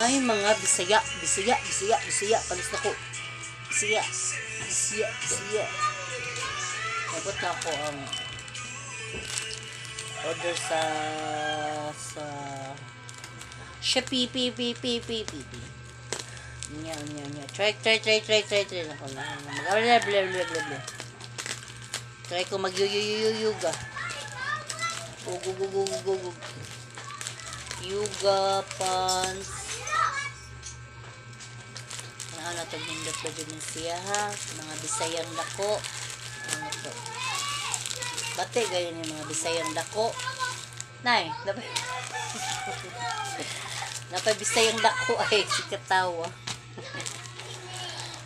Ay, mga Bisaya, Bisaya, Bisaya, Bisaya, palis na ko. Bisaya, Bisaya, Bisaya. Nabot na ako ang order sa Shopee, Nya. Try ako na. Blah. Try ko mag-yoga. Go. Yoga pants. Ano to nindot ba din siya ha? Mga Bisayang dako. Ano to? Bate gayon yung mga Bisayang dako. Nay, napay Bisayang dako ay si katawa.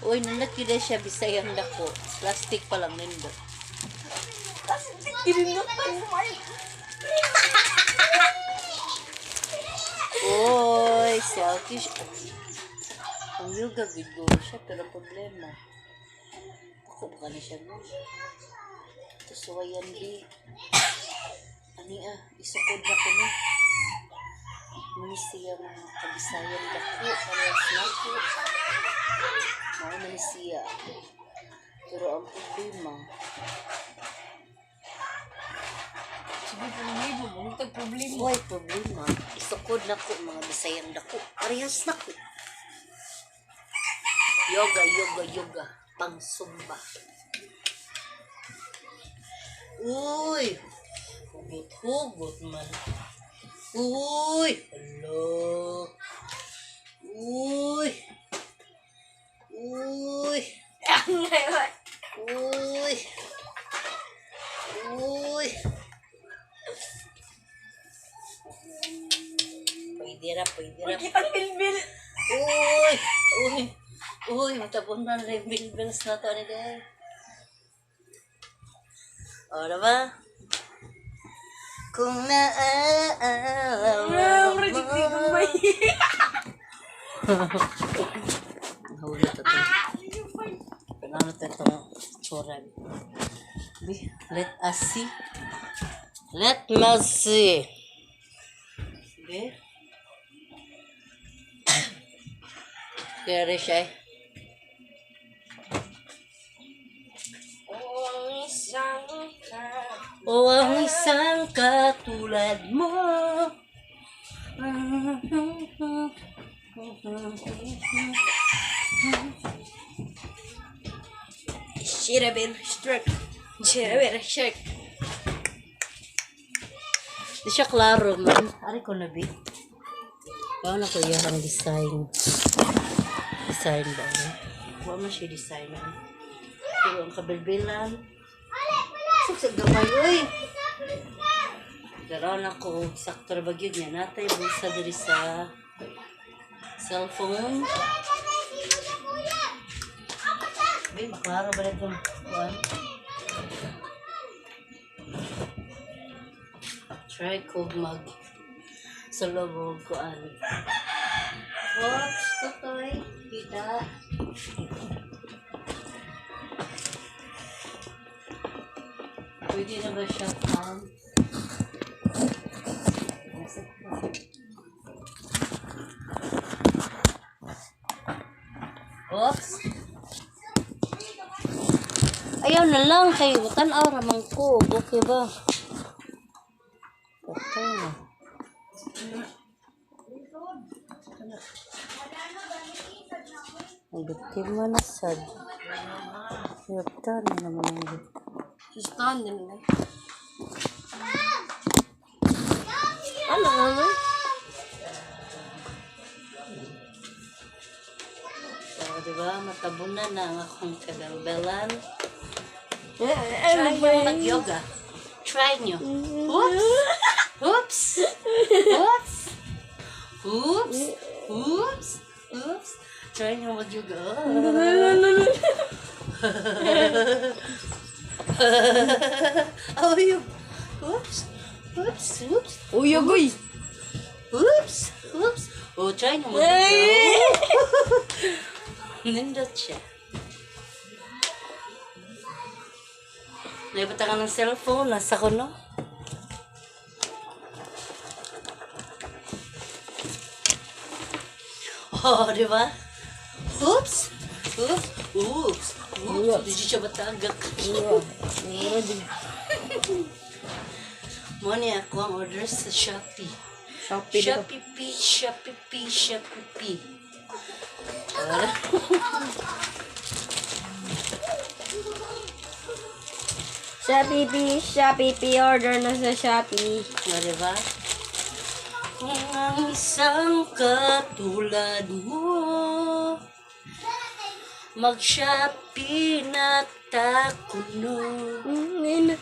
Uy, nindot yun na siya Bisayang dako. Plastic pa lang nindot. Plastic nindot pa mo. Uy, selfish. Ang yoga video siya, pero problema. Ako baka na siya mo. Ito suwayan di. Ani isukod na ko ni. Manisiya mga kabisayan dako. Parehas na ko. Mga manisiya. Pero ang problema. Sige, problema. Uy, problema. Isukod na ko mga bisayang dako. Parehas na ko. Yoga. Pang Zumba. Uy! Hugot man. Uy! Hello! Uy! Pwede ra. Kitang bilbil. Uy, matapon na yung bilbils na to. Ano day? O, diba? Kung naaalam mo. Nahulot ito. Ano ito itong tsura? Let us see. Let me see. Okay? Kaya rin siya eh. O ang isang katulad mo. Shirabir stroke. Di siya klaro man. Ari ko na bi. Paano ko yung design? Design ba? Huwag mo siya design. Pero ang kabilbilan. Sa gamay, uy! Daron ako, sakto na bagyo niya. Natay bulsa diri sa cellphone. Uy, maklaro ba na itong kuhan? Try ko mag sa loob kuhan. Oops, totoy. Kita. Pwede na ba siya Oops. Ayaw na lang kay tanaw ramang ko. Okay ba? Okay na. Ang biktima na sad. Yapta na naman ang biktima. Stand din na. Ano naman? So, diba? Matabunan na ang akong kagambelan. Ano Try nyo mag-yoga. Try nyo. Oops! Try nyo mag-yoga. Uyog. Oops. Uyogoy. Oops. Oh, try nyo mag-yoga. Nindot siya. Naibata ka ng cellphone. Nasa ko, no? Oh, di ba? Oops! Oops! Oops! Oops. Oops! Di siya matagak. Meron din. Mo niya ako ang order sa Shopee. Shopee dito. Shopee. Shopee, order na sa Shopee. O, diba? Kung ang isang katulad mo mag-Shopee na takuno. Ngayon na.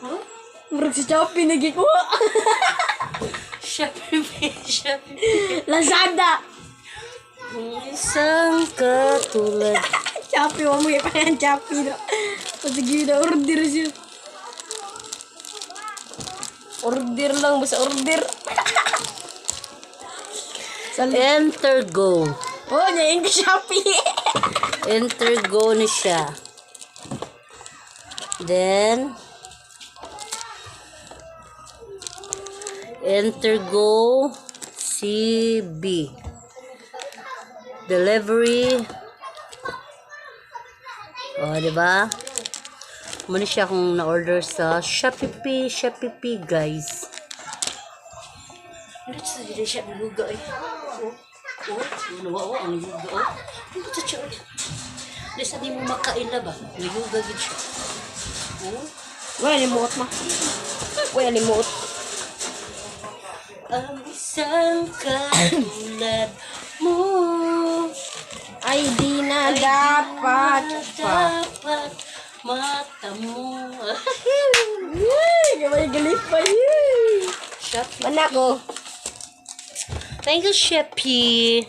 Huh? Murag sa Shopee nagikuha. Shopee. Lazada. Kung isang katulad. Shopee, wala mo pa yan. Shopee na. Sige na, order siya. Order lang, basta order. Enter go. Oh, nyayin ka Shopee. Enter go na siya. Then, enter go CB. Delivery. O, diba? Muna siya kung na-order sa Shopee, guys. Ano sa dili siya niluga eh. Oh, ang niluga oh. Ano sa siya ulit? Lisa di mo makaila ba? Niluga gid siya. Oh. Wala limot ma. Wala limot. Ang isang katulad mo Ay, di na dapat. dapat mata mo. Gamay galit pa yun. Shopee. Mana ko. Thank you, Shopee.